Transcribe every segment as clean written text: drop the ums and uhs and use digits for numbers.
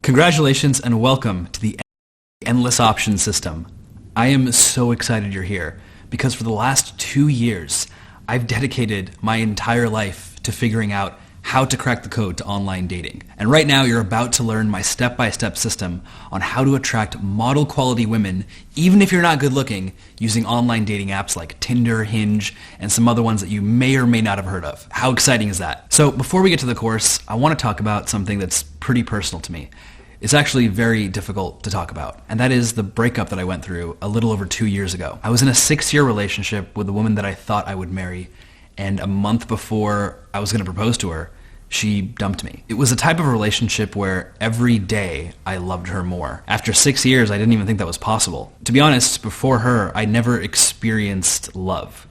Congratulations and welcome to the Endless Options System. I am so excited you're here because for the last 2 years, I've dedicated my entire life to figuring out how to crack the code to online dating. And right now you're about to learn my step-by-step system on how to attract model quality women, even if you're not good looking, using online dating apps like Tinder, Hinge, and some other ones that you may or may not have heard of. How exciting is that? So before we get to the course, I want to talk about something that's pretty personal to me. It's actually very difficult to talk about, and that is the breakup that I went through a little over 2 years ago. I was in a 6-year relationship with a woman that I thought I would marry, and a month before I was going to propose to her, she dumped me. It was a type of relationship where every day I loved her more. After 6 years, I didn't even think that was possible. To be honest, before her, I never experienced love.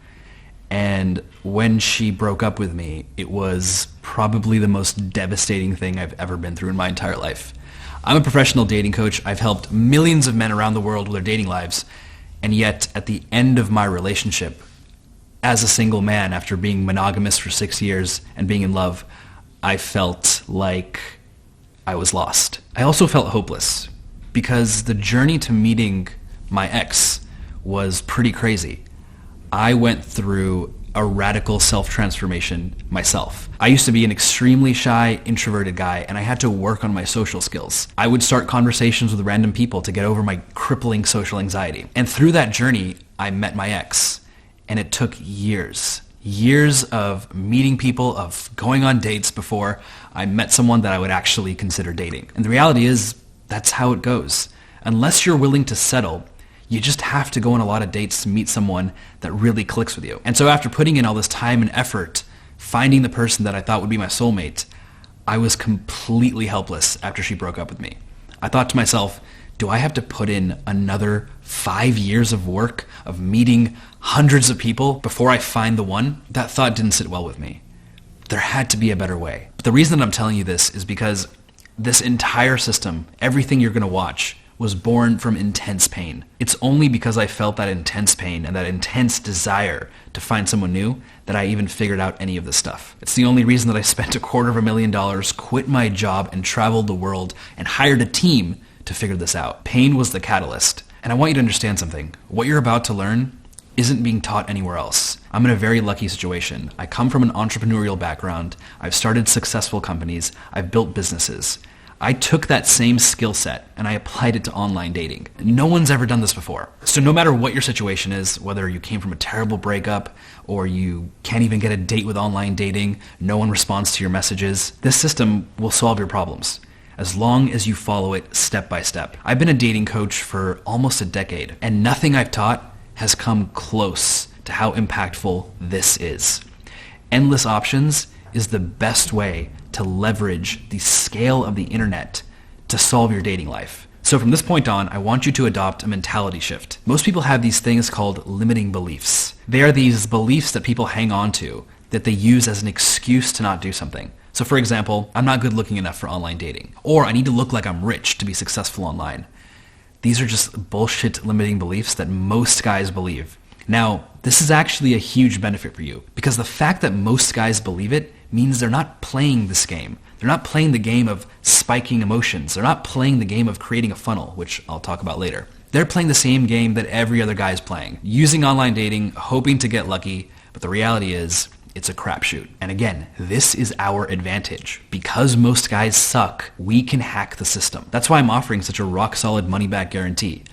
And when she broke up with me, it was probably the most devastating thing I've ever been through in my entire life. I'm a professional dating coach. I've helped millions of men around the world with their dating lives. And yet, at the end of my relationship, as a single man, after being monogamous for 6 years and being in love, I felt like I was lost. I also felt hopeless because the journey to meeting my ex was pretty crazy. I went through a radical self-transformation myself. I used to be an extremely shy, introverted guy, and I had to work on my social skills. I would start conversations with random people to get over my crippling social anxiety. And through that journey, I met my ex. And it took years of meeting people, of going on dates before I met someone that I would actually consider dating. And the reality is, that's how it goes. Unless you're willing to settle, you just have to go on a lot of dates to meet someone that really clicks with you. And so after putting in all this time and effort, finding the person that I thought would be my soulmate, I was completely helpless after she broke up with me. I thought to myself, do I have to put in another 5 years of work of meeting hundreds of people before I find the one? That thought didn't sit well with me. There had to be a better way. But the reason that I'm telling you this is because this entire system, everything you're going to watch, was born from intense pain. It's only because I felt that intense pain and that intense desire to find someone new that I even figured out any of this stuff. It's the only reason that I spent $250,000, quit my job, and traveled the world and hired a team to figure this out. Pain was the catalyst. And I want you to understand something. What you're about to learn isn't being taught anywhere else. I'm in a very lucky situation. I come from an entrepreneurial background. I've started successful companies. I've built businesses. I took that same skill set and I applied it to online dating. No one's ever done this before. So no matter what your situation is, whether you came from a terrible breakup or you can't even get a date with online dating, no one responds to your messages, this system will solve your problems as long as you follow it step by step. I've been a dating coach for almost a decade, and nothing I've taught has come close to how impactful this is. Endless Options is the best way to leverage the scale of the internet to solve your dating life. So from this point on, I want you to adopt a mentality shift. Most people have these things called limiting beliefs. They are these beliefs that people hang on to that they use as an excuse to not do something. So for example, I'm not good looking enough for online dating, or I need to look like I'm rich to be successful online. These are just bullshit limiting beliefs that most guys believe. Now, this is actually a huge benefit for you because the fact that most guys believe it means they're not playing this game. They're not playing the game of spiking emotions. They're not playing the game of creating a funnel, which I'll talk about later. They're playing the same game that every other guy is playing, using online dating, hoping to get lucky, but the reality is, it's a crapshoot. And again, this is our advantage. Because most guys suck, we can hack the system. That's why I'm offering such a rock-solid money-back guarantee.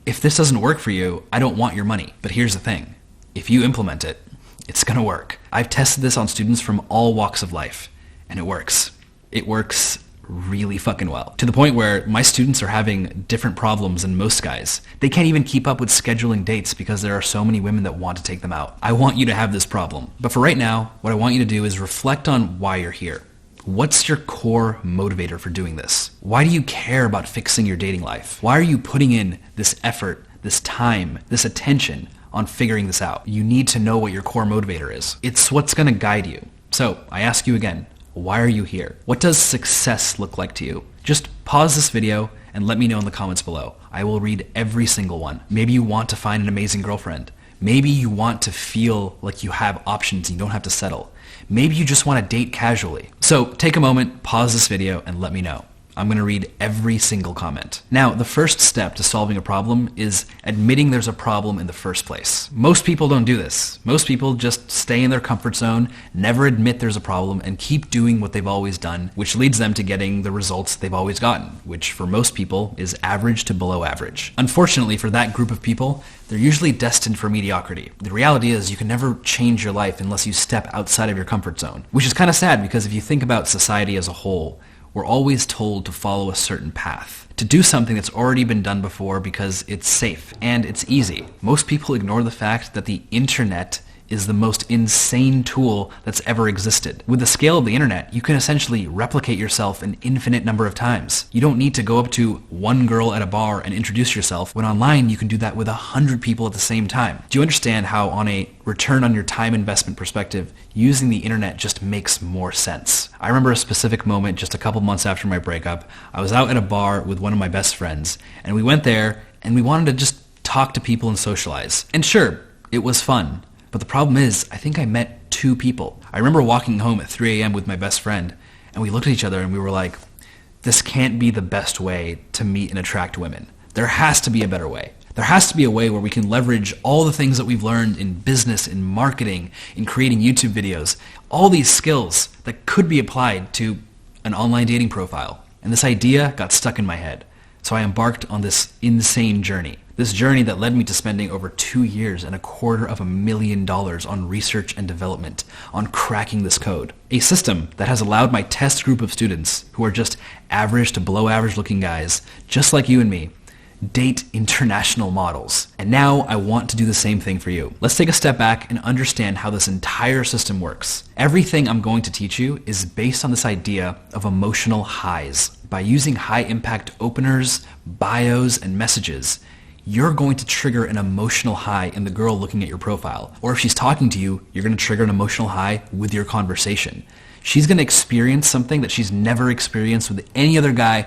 If this doesn't work for you, I don't want your money. But here's the thing. If you implement it, it's gonna work. I've tested this on students from all walks of life, and it works. It works really fucking well. To the point where my students are having different problems than most guys. They can't even keep up with scheduling dates because there are so many women that want to take them out. I want you to have this problem. But for right now, what I want you to do is reflect on why you're here. What's your core motivator for doing this? Why do you care about fixing your dating life? Why are you putting in this effort, this time, this attention on figuring this out? You need to know what your core motivator is. It's what's gonna guide you. So I ask you again, why are you here? What does success look like to you? Just pause this video and let me know in the comments below. I will read every single one. Maybe you want to find an amazing girlfriend. Maybe you want to feel like you have options and you don't have to settle. Maybe you just want to date casually. So take a moment, pause this video, and let me know. I'm going to read every single comment. Now, the first step to solving a problem is admitting there's a problem in the first place. Most people don't do this. Most people just stay in their comfort zone, never admit there's a problem, and keep doing what they've always done, which leads them to getting the results they've always gotten, which for most people is average to below average. Unfortunately, for that group of people, they're usually destined for mediocrity. The reality is you can never change your life unless you step outside of your comfort zone, which is kind of sad because if you think about society as a whole, we're always told to follow a certain path, to do something that's already been done before because it's safe and it's easy. Most people ignore the fact that the internet is the most insane tool that's ever existed. With the scale of the internet, you can essentially replicate yourself an infinite number of times. You don't need to go up to one girl at a bar and introduce yourself, when online you can do that with 100 people at the same time. Do you understand how on a return on your time investment perspective, using the internet just makes more sense? I remember a specific moment just a couple months after my breakup. I was out at a bar with one of my best friends, and we went there and we wanted to just talk to people and socialize. And sure, it was fun. But the problem is, I think I met 2 people. I remember walking home at 3 a.m. with my best friend, and we looked at each other and we were like, this can't be the best way to meet and attract women. There has to be a better way. There has to be a way where we can leverage all the things that we've learned in business, in marketing, in creating YouTube videos, all these skills that could be applied to an online dating profile. And this idea got stuck in my head. So I embarked on this insane journey. This journey that led me to spending over 2 years and $250,000 on research and development, on cracking this code. A system that has allowed my test group of students, who are just average to below average looking guys, just like you and me, date international models. And now I want to do the same thing for you. Let's take a step back and understand how this entire system works. Everything I'm going to teach you is based on this idea of emotional highs. By using high impact openers, bios, and messages, you're going to trigger an emotional high in the girl looking at your profile. Or if she's talking to you, you're going to trigger an emotional high with your conversation. She's going to experience something that she's never experienced with any other guy